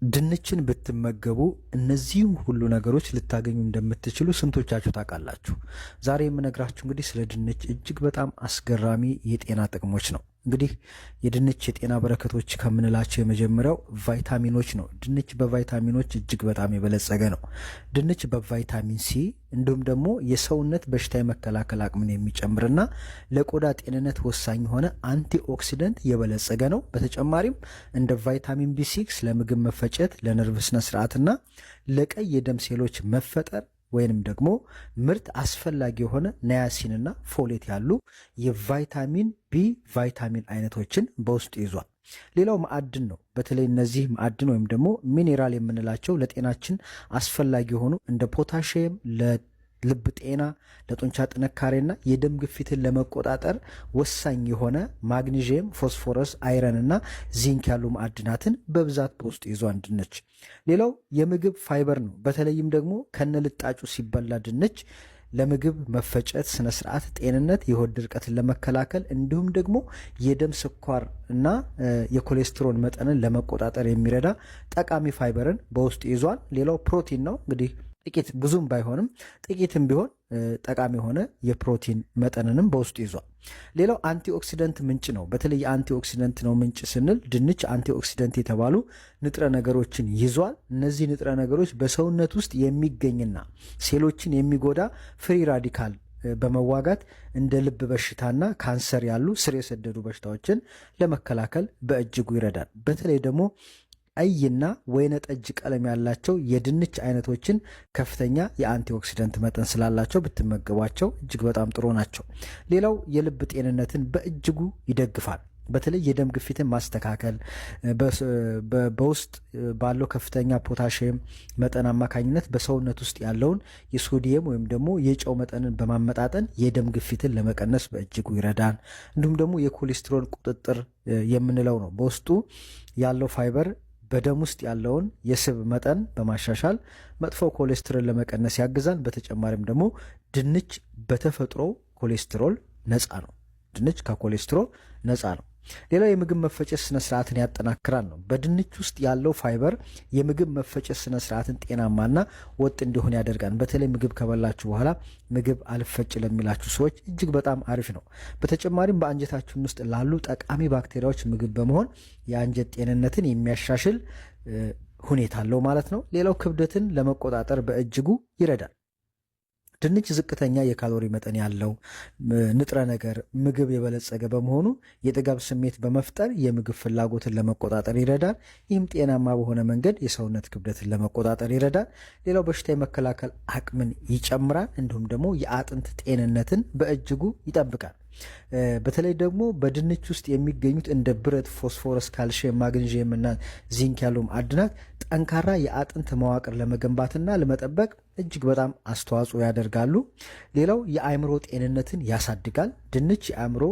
ድንችን ብትመገቡ እነዚህም ሁሉ ነገሮች ልታገኙ እንደምትችሉ ስንቶቻችሁ ታውቃላችሁ? ዛሬ የምነግራችሁ እንግዲህ ስለ ድንች እጅግ በጣም አስገራሚ የጤና ጥቅሞች ነው። እንግዲህ የድንች የጤና በረከቶች ከምንላቸው የመጀመሪያው ቫይታሚኖች ነው። ድንች በቫይታሚኖች እጅግ በጣም የበለጸገ ነው። ድንች በቫይታሚን ሲ እንዲሁም ደግሞ የሰውነት በሽታ የመከላከል አቅምን የሚጨምርና ለቆዳ ጤንነት ወሳኝ የሆነ አንቲኦክሲደንት የበለጸገ ነው። በተጨማሪም እንደ ቫይታሚን ቢ6 ለምግብ መፈጨት፣ ለነርቭ ስነ ስርዓትና ለቀይ የደም ሴሎች መፈጠር ወይንም ደግሞ ምርት አስፈላጊ የሆነ ናያሲንና ፎሌት ያሉ የቫይታሚን ቢ ቫይታሚን አይነቶችን በውስጡ ይዟል። ሌላው ማዕድን ነው። በተለይ እነዚህ ማዕድን ወይም ደግሞ ሚኔራል የምንላቸው ለጤናችን አስፈላጊ የሆኑ እንደ ፖታሽየም ለልብ ጤና፣ ለጡንቻ ጥንካሬና የደም ግፊትን ለመቆጣጠር ወሳኝ የሆነ ማግኒዥየም፣ ፎስፎረስ፣ አይረን እና ዚንክ ያሉ ማዕድናትን በብዛት በውስጡ ይዟል ድንች። ሌላው የምግብ ፋይበር ነው። በተለይም ደግሞ ከነልጣጩ ሲበላ ድንች ለምግብ መፈጨት ስነ ስርዓት ጤንነት፣ የሆድ ድርቀትን ለመከላከል እንዲሁም ደግሞ የደም ስኳር እና የኮሌስትሮል መጠንን ለመቆጣጠር የሚረዳ ጠቃሚ ፋይበርን በውስጡ ይዟል። ሌላው ፕሮቲን ነው። እንግዲህ ጥቂት ብዙም ባይሆንም ጥቂትም ቢሆን ጠቃሚ የሆነ የፕሮቲን መጠንንም በውስጡ ይዟል። ሌላው አንቲኦክሲደንት ምንጭ ነው። በተለይ የአንቲኦክሲደንት ነው ምንጭ ስንል ድንች አንቲኦክሲደንት የተባሉ ንጥረ ነገሮችን ይዟል። እነዚህ ንጥረ ነገሮች በሰውነት ውስጥ የሚገኝና ሴሎችን የሚጎዳ ፍሪ ራዲካል በመዋጋት እንደ ልብ በሽታና ካንሰር ያሉ ስር የሰደዱ በሽታዎችን ለመከላከል በእጅጉ ይረዳል። በተለይ ደግሞ ቀይና ወይነ ጠጅ ቀለም ያላቸው የድንች አይነቶችን ከፍተኛ የአንቲኦክሲደንት መጠን ስላላቸው ብትመገቧቸው እጅግ በጣም ጥሩ ናቸው። ሌላው የልብ ጤንነትን በእጅጉ ይደግፋል። በተለይ የደም ግፊትን ማስተካከል በውስጥ ባለው ከፍተኛ ፖታሽየም መጠን አማካኝነት በሰውነት ውስጥ ያለውን የሶዲየም ወይም ደግሞ የጨው መጠንን በማመጣጠን የደም ግፊትን ለመቀነስ በእጅጉ ይረዳል። እንዲሁም ደግሞ የኮሌስትሮል ቁጥጥር የምንለው ነው። በውስጡ ያለው ፋይበር በደም ውስጥ ያለውን የስብ መጠን በማሻሻል መጥፎ ኮሌስትሮል ለመቀነስ ያግዛል። በተጨማሪም ደግሞ ድንች በተፈጥሮ ኮሌስትሮል ነፃ ነው። ድንች ከኮሌስትሮል ነፃ ነው። ሌላው የምግብ መፈጨት ስነ ስርዓትን ያጠናክራል ነው። በድንች ውስጥ ያለው ፋይበር የምግብ መፈጨት ስነ ስርዓትን ጤናማና ወጥ እንዲሆን ያደርጋል። በተለይ ምግብ ከበላችሁ በኋላ ምግብ አልፈጭ ለሚላችሁ ሰዎች እጅግ በጣም አሪፍ ነው። በተጨማሪም በአንጀታችን ውስጥ ላሉ ጠቃሚ ባክቴሪያዎች ምግብ በመሆን የአንጀት ጤንነትን የሚያሻሽል ሁኔታ አለው ማለት ነው። ሌላው ክብደትን ለመቆጣጠር በእጅጉ ይረዳል። ድንች ዝቅተኛ የካሎሪ መጠን ያለው ንጥረ ነገር ምግብ የበለጸገ በመሆኑ የጥጋብ ስሜት በመፍጠር የምግብ ፍላጎትን ለመቆጣጠር ይረዳል። ይህም ጤናማ በሆነ መንገድ የሰውነት ክብደትን ለመቆጣጠር ይረዳል። ሌላው በሽታ የመከላከል አቅምን ይጨምራል። እንዲሁም ደግሞ የአጥንት ጤንነትን በእጅጉ ይጠብቃል። በተለይ ደግሞ በድንች ውስጥ የሚገኙት እንደ ብረት፣ ፎስፎረስ፣ ካልሽየም፣ ማግኒዥየም እና ዚንክ ያሉ ማዕድናት ጠንካራ የአጥንት መዋቅር ለመገንባትና ለመጠበቅ እጅግ በጣም አስተዋጽኦ ያደርጋሉ። ሌላው የአእምሮ ጤንነትን ያሳድጋል። ድንች የአእምሮ